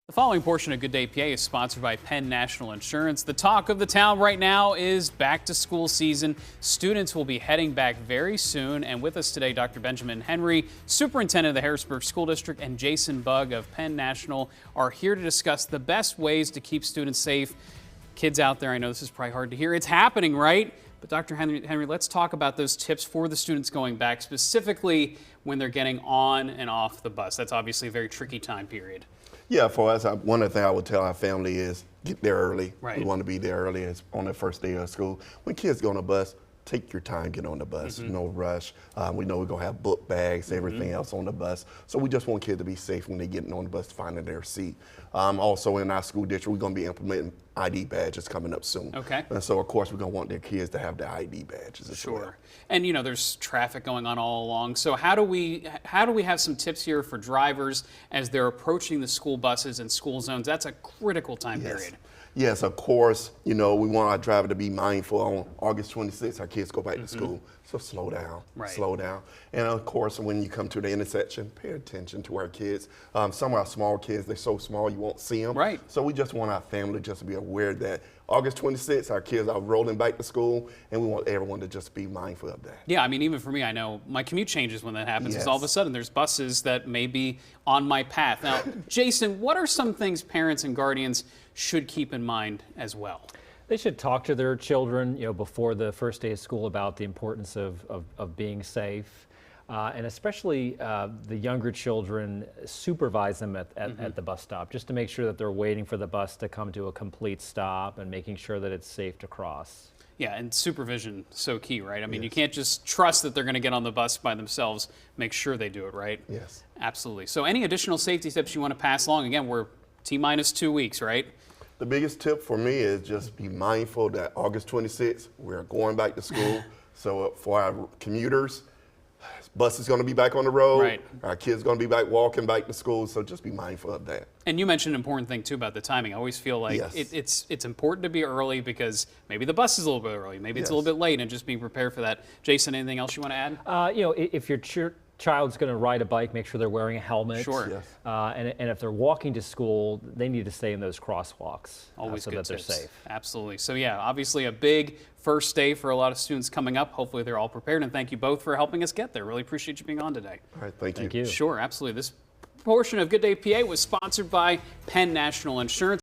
The following portion of Good Day PA is sponsored by Penn National Insurance. The talk of the town right now is back to school season. Students will be heading back very soon. And with us today, Dr. Benjamin Henry, Superintendent of the Harrisburg School District, and Jason Bugg of Penn National are here to discuss the best ways to keep students safe. Kids out there, I know this is probably hard to hear. It's happening, right? But Dr. Henry, let's talk about those tips for the students going back, specifically when they're getting on and off the bus. That's obviously a very tricky time period. Yeah, for us, one of the things I would tell our family is get there early. Right. We want to be there early on the first day of school. When kids go on the bus, take your time, get on the bus, no rush. We know we're going to have book bags, everything else on the bus. So we just want kids to be safe when they're getting on the bus, finding their seat. Also in our school district, we're going to be implementing ID badges coming up soon. Okay. And so, of course, we're going to want their kids to have the ID badges as well. Sure. And, you know, there's traffic going on all along. So how do we have some tips here for drivers as they're approaching the school buses and school zones? That's a critical time period. Yes, of course, you know, we want our driver to be mindful. On August 26th, our kids go back to school. So slow down, slow down. And of course, when you come to the intersection, pay attention to our kids. Some of our small kids, they're so small you won't see them. Right. So we just want our family just to be aware that August 26th, our kids are rolling back to school, and we want everyone to just be mindful of that. Yeah, I mean, even for me, I know my commute changes when that happens, because all of a sudden there's buses that may be on my path. Now, Jason, what are some things parents and guardians should keep in mind as well? They should talk to their children, before the first day of school about the importance of being safe. And especially the younger children, supervise them at the bus stop, just to make sure that they're waiting for the bus to come to a complete stop and making sure that it's safe to cross. Yeah, and supervision, so key, right? I mean, you can't just trust that they're going to get on the bus by themselves. Make sure they do it, right? Yes. Absolutely. So any additional safety tips you want to pass along? Again, we're T-minus 2 weeks, right? The biggest tip for me is just be mindful that August 26th, we're going back to school. So for our commuters, bus is going to be back on the road. Right. Our kids are going to be back walking back to school. So just be mindful of that. And you mentioned an important thing, too, about the timing. I always feel like it's important to be early because maybe the bus is a little bit early. Maybe it's a little bit late, and just being prepared for that. Jason, anything else you want to add? If your child's going to ride a bike, make sure they're wearing a helmet. Sure. Yes. And if they're walking to school, they need to stay in those crosswalks Always so good that they're tips. safe. Absolutely. So yeah, obviously a big first day for a lot of students coming up. Hopefully they're all prepared, and thank you both for helping us get there. Really appreciate you being on today. All right, thank you. Thank you. Sure, absolutely. This portion of Good Day PA was sponsored by Penn National Insurance.